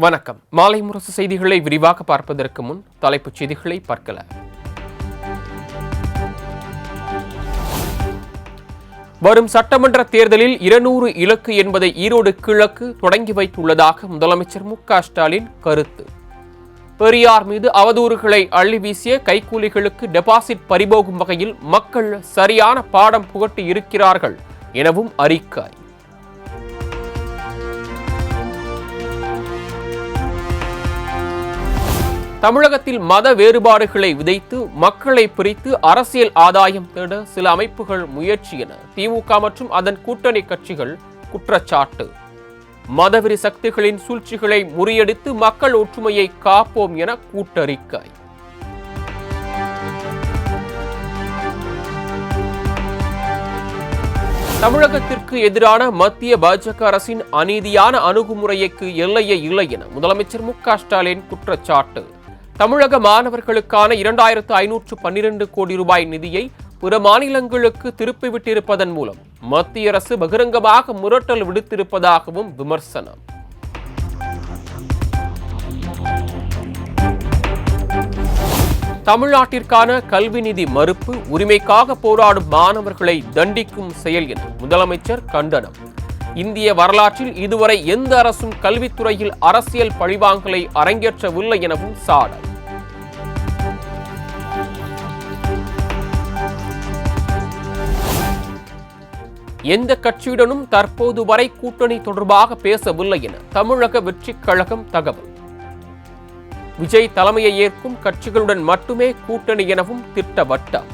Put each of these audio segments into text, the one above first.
வணக்கம். மாலை முரசு செய்திகளை விரிவாக பார்ப்பதற்கு முன் தலைப்புச் செய்திகளை பார்க்கலாம். வரும் சட்டமன்ற தேர்தலில் 200 இலக்கு என்பதை ஈரோடு கிழக்கு தொடங்கி வைத்துள்ளதாக முதலமைச்சர் மு.க.ஸ்டாலின் கருத்து. பெரியார் மீது அவதூறுகளை அள்ளி வீசிய கைக்கூலிகளுக்கு டெபாசிட் பறிபோகும் வகையில் மக்கள் சரியான பாடம் புகட்டி இருக்கிறார்கள் எனவும் அறிக்கை. தமிழகத்தில் மத வேறுபாடுகளை விதைத்து மக்களை பிரித்து அரசியல் ஆதாயம் தேட சில அமைப்புகள் முயற்சி என திமுக மற்றும் அதன் கூட்டணி கட்சிகள் குற்றச்சாட்டு. மதவெறி சக்திகளின் சூழ்ச்சிகளை முறியடித்து மக்கள் ஒற்றுமையை காப்போம் என கூட்டறிக்கை. தமிழகத்திற்கு எதிரான மத்திய பாஜக அரசின் அநீதியான அணுகுமுறைக்கு எல்லையே இல்லை என முதலமைச்சர் மு.க.ஸ்டாலின் குற்றச்சாட்டு. தமிழக மாணவர்களுக்கான 2512 கோடி ரூபாய் நிதியை பிற மாநிலங்களுக்கு திருப்பிவிட்டிருப்பதன் மூலம் மத்திய அரசு பகிரங்கமாக முரட்டல் விடுத்திருப்பதாகவும் விமர்சனம். தமிழ்நாட்டிற்கான கல்வி நிதி மறுப்பு உரிமைக்காக போராடும் மாணவர்களை தண்டிக்கும் செயல் என முதலமைச்சர் கண்டனம். இந்திய வரலாற்றில் இதுவரை எந்த அரசும் கல்வித்துறையில் அரசியல் பழிவாங்கலை அரங்கேற்றவில்லை எனவும் சாடல். எந்த கட்சியுடனும் தற்போது வரை கூட்டணி தொடர்பாக பேசவில்லை என தமிழக வெற்றிக் கழகம் தகவல். விஜய் தலைமையை ஏற்கும் கட்சிகளுடன் மட்டுமே கூட்டணி எனவும் திட்டவட்டம்.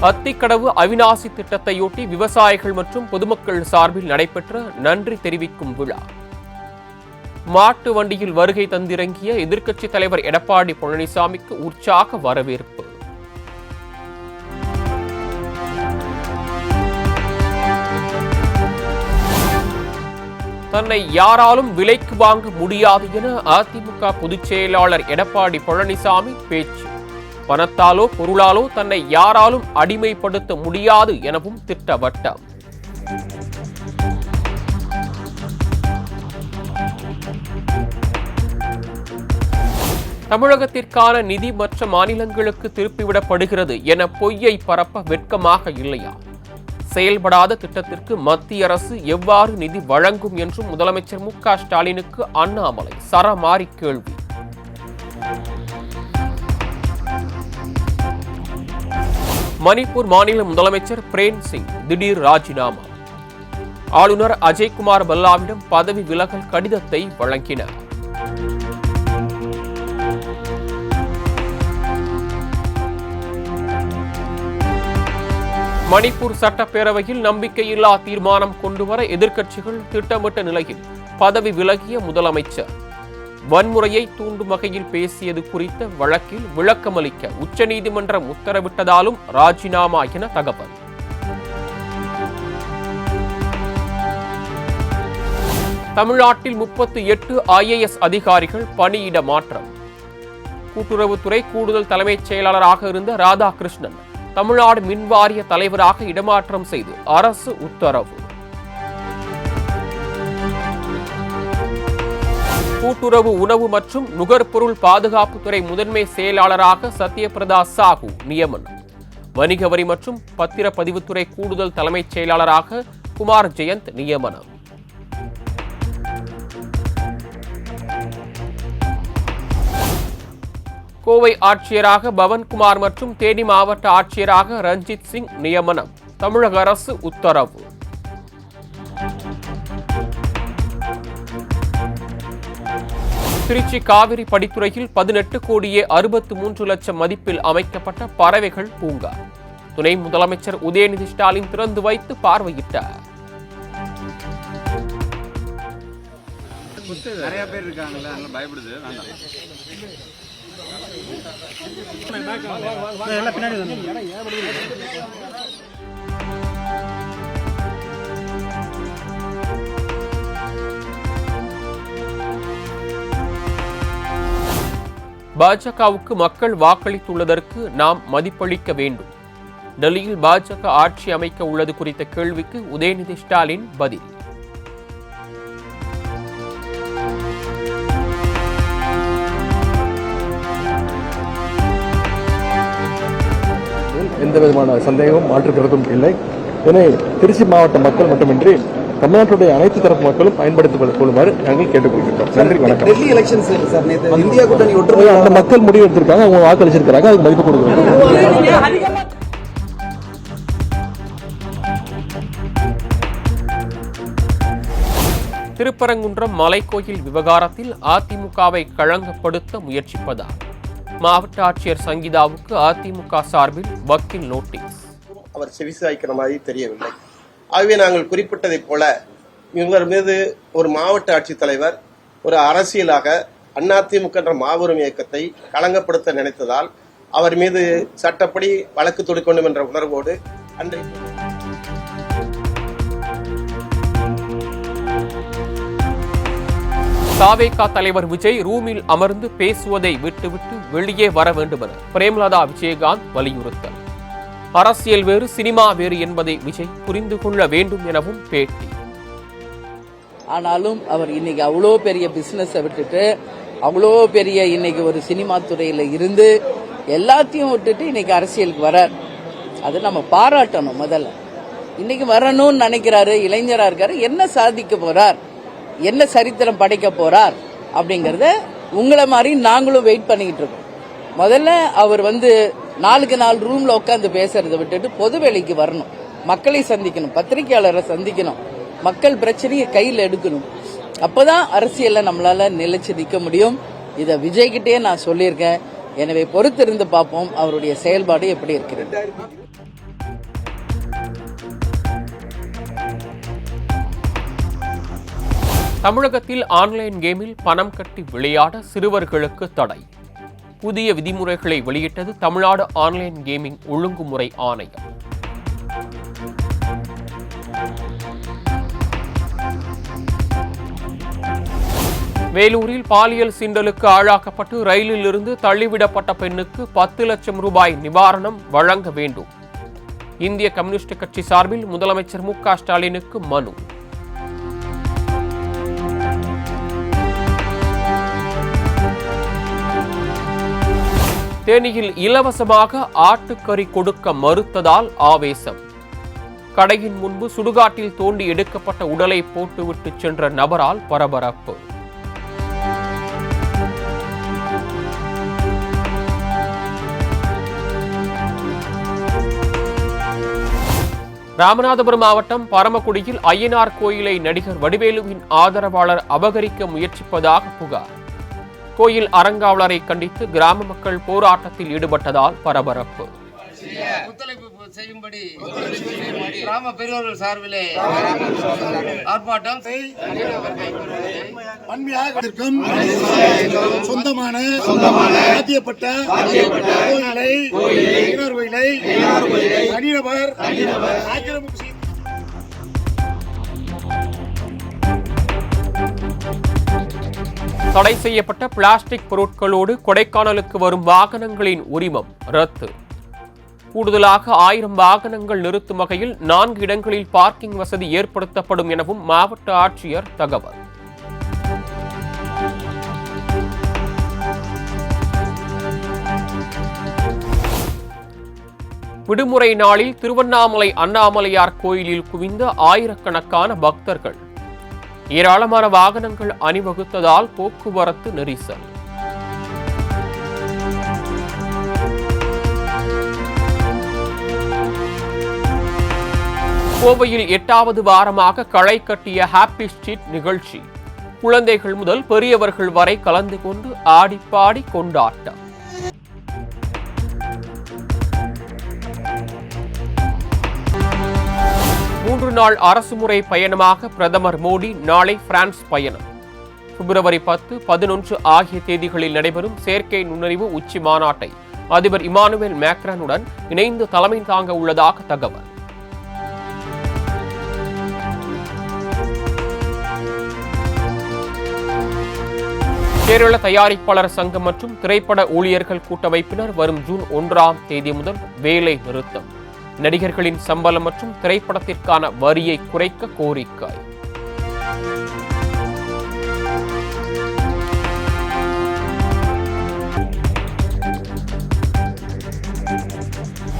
அத்திக்கடவு அவிநாசி திட்டத்தையொட்டி விவசாயிகள் மற்றும் பொதுமக்கள் சார்பில் நடைபெற்ற நன்றி தெரிவிக்கும் விழா. மாட்டு வண்டியில் வருகை தந்திறங்கிய எதிர்க்கட்சித் தலைவர் எடப்பாடி பழனிசாமிக்கு உற்சாக வரவேற்பு. தன்னை யாராலும் விலைக்கு வாங்க முடியாது என அதிமுக பொதுச் செயலாளர் எடப்பாடி பழனிசாமி பேச்சு. பணத்தாலோ பொருளாலோ தன்னை யாராலும் அடிமைப்படுத்த முடியாது எனவும் திட்டவட்டம். தமிழகத்திற்கான நிதி மற்ற மாநிலங்களுக்கு திருப்பிவிடப்படுகிறது என பொய்யை பரப்ப வெட்கமாக இல்லையா? செயல்படாத திட்டத்திற்கு மத்திய அரசு எவ்வாறு நிதி வழங்கும் என்றும் முதலமைச்சர் மு.க.ஸ்டாலினுக்கு அண்ணாமலை சரமாரி கேள்வி. மணிப்பூர் மாநில முதலமைச்சர் பிரேம் சிங் திடீர் ராஜினாமா. ஆளுநர் அஜய்குமார் பல்லாவிடம் பதவி விலகல் கடிதத்தை வழங்கினார். மணிப்பூர் சட்டப்பேரவையில் நம்பிக்கையில்லா தீர்மானம் கொண்டுவர எதிர்க்கட்சிகள் திட்டமிட்ட நிலையில் பதவி விலகிய முதலமைச்சர். வன்முறையை தூண்டும் வகையில் பேசியது குறித்த வழக்கில் விளக்கமளிக்க உச்சநீதிமன்றம் உத்தரவிட்டதாலும் ராஜினாமா என தகவல். தமிழ்நாட்டில் 38 IAS அதிகாரிகள் பணியிட மாற்றம். கூட்டுறவுத்துறை கூடுதல் தலைமைச் செயலாளராக இருந்த ராதாகிருஷ்ணன் தமிழ்நாடு மின்வாரிய தலைவராக இடமாற்றம் செய்து அரசு உத்தரவு. கூட்டுறவு உணவு மற்றும் நுகர்பொருள் பாதுகாப்புத்துறை முதன்மை செயலாளராக சத்யபிரதா சாஹூ நியமனம். வணிக வரி மற்றும் பத்திரப்பதிவுத்துறை கூடுதல் தலைமைச் செயலாளராக குமார் ஜெயந்த் நியமனம். கோவை ஆட்சியராக பவன்குமார் மற்றும் தேனி மாவட்ட ஆட்சியராக ரஞ்சித் சிங் நியமனம். தமிழக அரசு உத்தரவு. திருச்சி காவிரி படித்துறையில் 18 கோடியே 63 லட்சம் மதிப்பில் அமைக்கப்பட்ட பறவைகள் பூங்கா துணை முதலமைச்சர் உதயநிதி ஸ்டாலின் திறந்து வைத்து பார்வையிட்டார். நிறைய பேர் இருக்காங்களா, பயப்படுது. பாஜகவுக்கு மக்கள் வாக்களித்துள்ளதற்கு நாம் மதிப்பளிக்க வேண்டும். டெல்லியில் பாஜக ஆட்சி அமைக்க உள்ளது குறித்த கேள்விக்கு உதயநிதி ஸ்டாலின் பதில். எந்த விதமான சந்தேகமும் மாற்று கருத்தும் இல்லை. இதனை திருச்சி மாவட்ட மக்கள் மட்டுமின்றி தமிழ்நாட்டுடைய அனைத்து தரப்பு மக்களும் பயன்படுத்திக் கொள்ளுமாறு நாங்கள் கேட்டுக்கொள்கிறோம். நன்றி, வணக்கம். டெல்லி எலெக்ஷன்ஸ் சார், இந்தியா கூட்டணி அந்த மக்கள் முடிவு எடுத்திருக்காங்க, அவங்க வாக்களிச்சிருக்காங்க, அதுக்கு மதிப்பு கொடுக்குறோம். திருப்பரங்குன்றம் மலைக்கோயில் விவகாரத்தில் அதிமுகவை களங்கப்படுத்த முயற்சிப்பதால் மாவட்ட ஆட்சியர் சங்கீதாவுக்கு அதிமுக சார்பில் வக்கீல் நோட்டீஸ். அவர் செவிசாய்க்கிற மாதிரி தெரியவில்லை. ஆகவே நாங்கள் குறிப்பிட்டதைப் போல இவர் மீது ஒரு மாவட்ட ஆட்சித்தலைவர் ஒரு அரசியலாக அதிமுக என்ற மாபெரும் இயக்கத்தை களங்கப்படுத்த நினைத்ததால் அவர் மீது சட்டப்படி வழக்கு தொடுக்க வேண்டும் என்ற உணர்வோடு அன்றைக்கு தாவேகா தலைவர் விஜய் ரூமில் அமர்ந்து பேசுவதை விட்டுவிட்டு வெளியே வர வேண்டும் என பிரேமலதா விஜயகாந்த் வலியுறுத்தல். அரசியல் வேறு, சினிமா வேறு என்பதை விஜய் புரிந்து கொள்ள வேண்டும் எனவும் பேட்டி. ஆனாலும் அவர் இன்னைக்கு அவ்வளோ பெரிய பிசினஸை விட்டுட்டு அவ்வளோ பெரிய இன்னைக்கு ஒரு சினிமா துறையில இருந்து எல்லாத்தையும் விட்டுட்டு இன்னைக்கு அரசியலுக்கு வரார். அது நம்ம பாராட்டணும். முதல்ல இன்னைக்கு வரணும்னு நினைக்கிறாரு, இளைஞரா இருக்காரு. என்ன சாதிக்க போறார், என்ன சரித்திரம் படைக்க போறார் அப்படிங்கறத உங்களை மாதிரி நாங்களும் வெயிட் பண்ணிக்கிட்டு இருக்கோம். முதல்ல அவர் நாளுக்கு நாள் ரூம்ல உட்காந்து பேசுறதை விட்டுட்டு பொது வேலைக்கு வரணும், மக்களை சந்திக்கணும், பத்திரிகையாளரை சந்திக்கணும், மக்கள் பிரச்சனையை கையில் எடுக்கணும். அப்பதான் அரசியல்ல நம்மளால நிலைச்சு நிற்க முடியும். இதை விஜய்கிட்டே நான் சொல்லியிருக்கேன். எனவே பொறுத்திருந்து பார்ப்போம் அவருடைய செயல்பாடு எப்படி இருக்கிறது. தமிழகத்தில் ஆன்லைன் கேமில் பணம் கட்டி விளையாட சிறுவர்களுக்கு தடை. புதிய விதிமுறைகளை வெளியிட்டது தமிழ்நாடு ஆன்லைன் கேமிங் ஒழுங்குமுறை ஆணையம். வேலூரில் பாலியல் சீண்டலுக்கு ஆளாக்கப்பட்டு ரயிலில் இருந்து தள்ளிவிடப்பட்ட பெண்ணுக்கு 10 லட்சம் ரூபாய் நிவாரணம் வழங்க வேண்டும். இந்திய கம்யூனிஸ்ட் கட்சி சார்பில் முதலமைச்சர் மு.க. ஸ்டாலினுக்கு மனு. தேனியில் இலவசமாக ஆட்டுக்கறி கொடுக்க மறுத்ததால் ஆவேசம். கடையின் முன்பு சுடுகாட்டில் தோண்டி எடுக்கப்பட்ட உடலை போட்டுவிட்டு சென்ற நபரால் பரபரப்பு. ராமநாதபுரம் மாவட்டம் பரமக்குடியில் ஐயனார் கோயிலை நடிகர் வடிவேலுவின் ஆதரவாளர் அபகரிக்க முயற்சிப்பதாக புகார். கோயில் அறங்காவலரை கண்டித்து கிராம மக்கள் போராட்டத்தில் ஈடுபட்டதால் பரபரப்பு. ஒத்துழைப்பு செய்யும்படி கிராம பெரியோர்கள் சார்பிலே ஆர்ப்பாட்டம் சொந்தமான சாத்தியப்பட்ட கோயிலை தனிநபர் ஆக்கிரமிப்பு. தடை செய்யப்பட்ட பிளாஸ்டிக் பொருட்களோடு கொடைக்கானலுக்கு வரும் வாகனங்களின் உரிமம் ரத்து. கூடுதலாக 1000 வாகனங்கள் நிறுத்தும் வகையில் 4 இடங்களில் பார்க்கிங் வசதி ஏற்படுத்தப்படும் எனவும் மாவட்ட ஆட்சியர் தகவல். விடுமுறை நாளில் திருவண்ணாமலை அண்ணாமலையார் கோயிலில் குவிந்த ஆயிரக்கணக்கான பக்தர்கள். ஏராளமான வாகனங்கள் அணிவகுத்ததால் போக்குவரத்து நெரிசல். கோவையில் 8வது வாரமாக களை கட்டிய ஹாப்பி ஸ்ட்ரீட் நிகழ்ச்சி. குழந்தைகள் முதல் பெரியவர்கள் வரை கலந்து கொண்டு ஆடிப்பாடி கொண்டாட்டம். மூன்று நாள் அரசுமுறை பயணமாக பிரதமர் மோடி நாளை பிரான்ஸ் பயணம். பிப்ரவரி 10, 11 ஆகிய தேதிகளில் நடைபெறும் செயற்கை நுண்ணறிவு உச்சி மாநாட்டை அதிபர் இமானுவேல் மேக்ரானுடன் இணைந்து தலைமை தாங்க உள்ளதாக தகவல். கேரள தயாரிப்பாளர் சங்கம் மற்றும் திரைப்பட ஊழியர்கள் கூட்டமைப்பினர் வரும் ஜூன் 1ஆம் தேதி முதல் வேலை நிறுத்தம். நடிகர்களின் சம்பளம் மற்றும் திரைப்படத்திற்கான வரியை குறைக்க கோரிக்கை.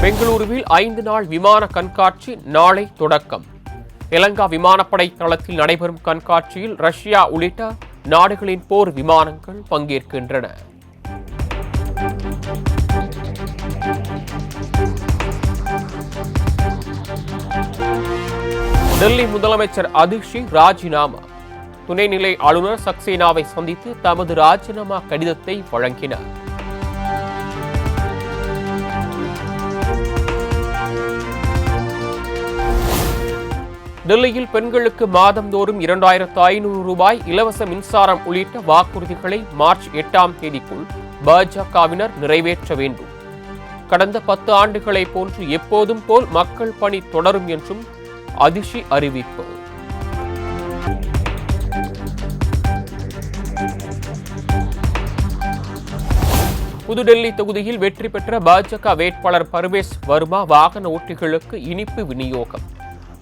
பெங்களூருவில் 5 நாள் விமான கண்காட்சி நாளை தொடக்கம். இலங்கா விமானப்படை தளத்தில் நடைபெறும் கண்காட்சியில் ரஷ்யா உள்ளிட்ட நாடுகளின் போர் விமானங்கள் பங்கேற்கின்றன. டெல்லி முதலமைச்சர் அதிஷி ராஜினாமா. துணைநிலை ஆளுநர் சக்சேனாவை சந்தித்து தமது ராஜினாமா கடிதத்தை வழங்கினார். டெல்லியில் பெண்களுக்கு மாதந்தோறும் 2500 ரூபாய் இலவச மின்சாரம் உள்ளிட்ட வாக்குறுதிகளை மார்ச் 8ஆம் தேதிக்குள் பாஜகவினர் நிறைவேற்ற வேண்டும். கடந்த 10 ஆண்டுகளை போன்று எப்போதும் போல் மக்கள் பணி தொடரும் என்றும் அதிஷி அறிவிப்பு. புதுடெல்லி தொகுதியில் வெற்றி பெற்ற பாஜக வேட்பாளர் பர்வேஸ் வர்மா வாகன ஓட்டிகளுக்கு இனிப்பு விநியோகம்.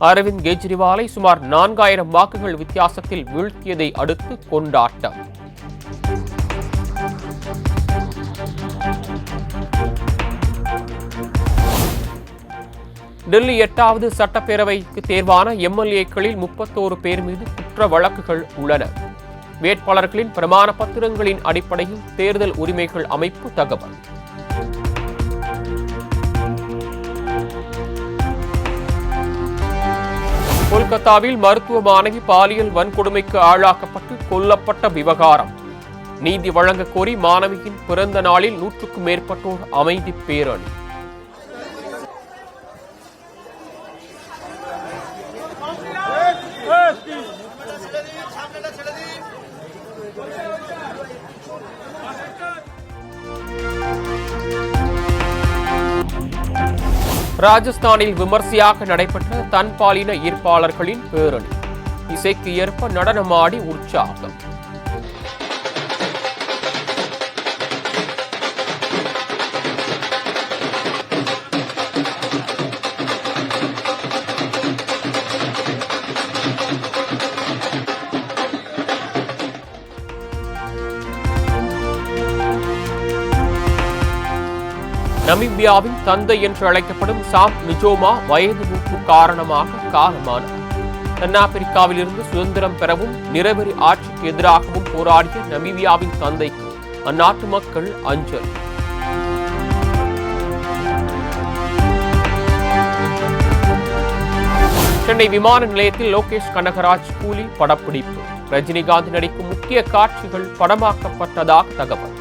அரவிந்த் கெஜ்ரிவாலை சுமார் 4000 வாக்குகள் வித்தியாசத்தில் வீழ்த்தியதை அடுத்து கொண்டாட்டம். டெல்லி 8வது சட்டப்பேரவைக்கு தேர்வான எம்எல்ஏக்களில் 31 பேர் மீது குற்ற வழக்குகள் உள்ளன. வேட்பாளர்களின் பிரமாண பத்திரங்களின் அடிப்படையில் தேர்தல் உரிமைகள் அமைப்பு தகவல். கொல்கத்தாவில் மருத்துவ மாணவி பாலியல் வன்கொடுமைக்கு ஆளாக்கப்பட்டு கொல்லப்பட்ட விவகாரம். நீதி வழங்க கோரி மாணவியின் பிறந்த நாளில் 100க்கும் மேற்பட்டோர் அமைதி பேரணி. ராஜஸ்தானில் விமர்சையாக நடைபெற்ற தன்பாலின ஈர்ப்பாளர்களின் பேரணி. இசைக்கு ஏற்ப நடனமாடி உற்சாகம். நமீபியாவின் தந்தை என்று அழைக்கப்படும் சாம் நிஜோமா வயது மூப்பு காரணமாக காலமானார். தென்னாப்பிரிக்காவிலிருந்து சுதந்திரம் பெறவும் நிறவெறி ஆட்சிக்கு எதிராகவும் போராடிய நமீபியாவின் தந்தைக்கு அந்நாட்டு மக்கள் அஞ்சலி. சென்னை விமான நிலையத்தில் லோகேஷ் கனகராஜ் கூலி படப்பிடிப்பு. ரஜினிகாந்த் நடிக்கும் முக்கிய காட்சிகள் படமாக்கப்பட்டதாக தகவல்.